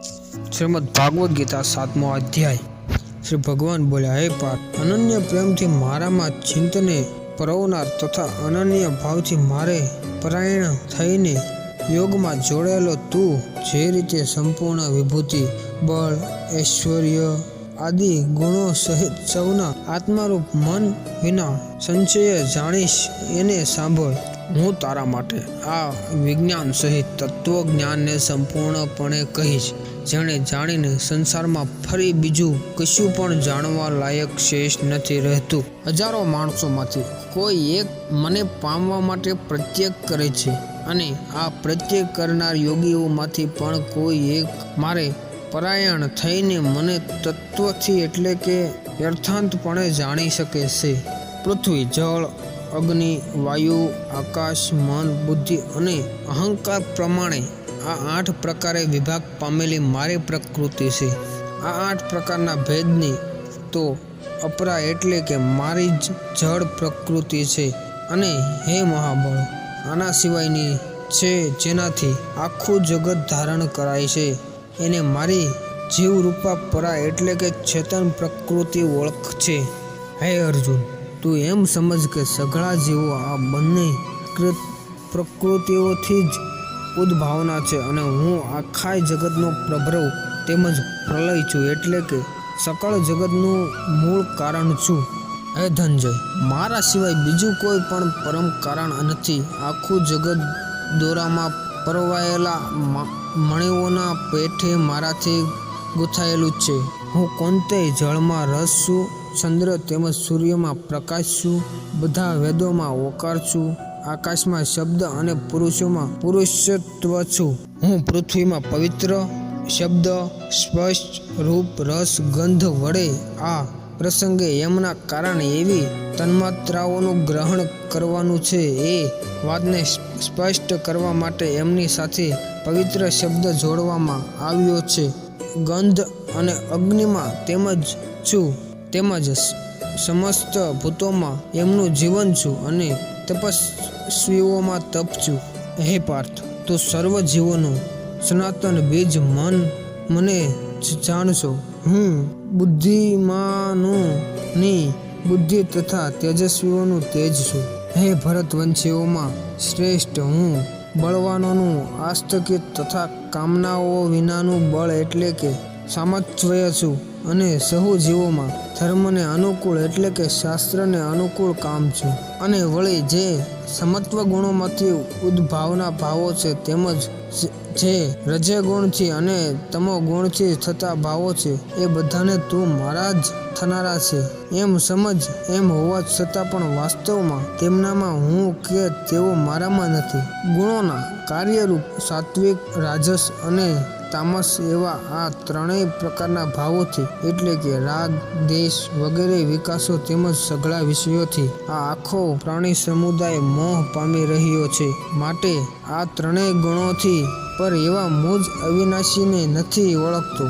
શ્રીમદ ભાગવત ગીતા 7મો અધ્યાય। શ્રી ભગવાન બોલ્યા, હે પાર્થ, અનન્ય પ્રેમથી મારામાં ચિંતને પરવનાર તથા અનન્ય ભાવથી મારે પરાયણ થઈને યોગમાં જોડાયેલો તું જે રીતે સંપૂર્ણ વિભૂતિ, બળ, ઐશ્વર્ય આદિ ગુણો સહિત સૌના આત્મારૂપ મન વિના સંશયે જાણીશ એને સાંભળ। હું તારા માટે આ વિજ્ઞાન સહિત તત્વજ્ઞાનને સંપૂર્ણપણે કહીશ, જેણે જાણીને સંસારમાં ફરી બીજું કશું પણ જાણવા લાયક શેષ નથી રહેતું। હજારો માણસોમાંથી કોઈ એક મને પામવા માટે પ્રત્યેક કરે છે, અને આ પ્રત્યેક કરનાર યોગીઓમાંથી પણ કોઈ એક મારે પરાયણ થઈને મને તત્વથી એટલે કે યથાર્થપણે જાણી શકે છે। પૃથ્વી, જળ, અગ્નિ, વાયુ, આકાશ, મન, બુદ્ધિ અને અહંકાર પ્રમાણે આ 8 પ્રકારે વિભાગ પામેલી મારી પ્રકૃતિ છે। આ 8 પ્રકારના ભેદની તો અપરા એટલે કે મારી જ જળ પ્રકૃતિ છે। અને હે મહાબળ, આના સિવાયની છે જેનાથી આખું જગત ધારણ કરાય છે, એને મારી જીવરૂપા પરા એટલે કે ચેતન પ્રકૃતિ ઓળખ છે। હે અર્જુન, તું એમ સમજ કે સઘળા જીવો આ બંને પ્રકૃતિઓથી જ ઉદ્ભાવના છે, અને હું આખા જગતનો પ્રભવ તેમજ પ્રલય છું, એટલે કે સકળ જગતનું મૂળ કારણ છું। હે ધનંજય, મારા સિવાય બીજું કોઈ પણ પરમ કારણ નથી। આખું જગત દોરામાં પરવાયેલા મણીઓના પેઠે મારાથી ગૂંથાયેલું છે। હું કોંતેય જળમાં રસ છું, ચંદ્ર તેમજ સૂર્યમાં પ્રકાશ છું, બધા વેદોમાં ઓકાર છું, આકાશમાં શબ્દ અને પુરુષોમાં પુરુષત્વ છું। હું પૃથ્વીમાં પવિત્ર, શબ્દ, સ્પર્શ, રૂપ, રસ, ગંધ વડે આ પ્રસંગે એમના કારણે એવી તન્માત્રાઓનું ગ્રહણ કરવાનું છે, એ વાતને સ્પષ્ટ કરવા માટે એમની સાથે પવિત્ર શબ્દ જોડવામાં આવ્યો છે। ગંધ અને અગ્નિમાં તેમજ છું, તેમજ સમસ્ત ભૂતોમાં એમનું જીવન છું, અને તપસ્વીઓમાં તપ છું। હે પાર્થ, તો સર્વ જીવોનું સનાતન બીજ મને જાણશો। હું બુદ્ધિમાનોની બુદ્ધિ તથા તેજસ્વીઓનું તેજ છું। હે ભરતવંશીઓમાં શ્રેષ્ઠ, હું બળવાનોનું આસ્તક્ય તથા કામનાઓ વિનાનું બળ એટલે કે સામર્થ્ય છું, અને સહુ જીવોમાં ધર્મને અનુકૂળ એટલે કે શાસ્ત્રને અનુકૂળ કામ છું। અને વળી જે સમત્વ ગુણોમાંથી ઉદ્ભાવના ભાવો છે, તેમજ જે રજગુણથી અને તમો ગુણથી થતા ભાવો છે, એ બધાને તું મારા જ થનારા છે એમ સમજ। એમ હોવા છતાં પણ વાસ્તવમાં તેમનામાં હું કે તેઓ મારામાં નથી। ગુણોના કાર્યરૂપ સાત્વિક, રાજસ અને તામસ એવા આ 3 પ્રકારના ભાવોથી એટલે કે રાગ, દેશ વગેરે વિકાસો તેમજ સઘળા વિષયોથી આ આખો પ્રાણી સમુદાય મોહ પામી રહ્યો છે। માટે આ 3 ગુણોથી પર એવા મુજ અવિનાશીને નથી ઓળખતો।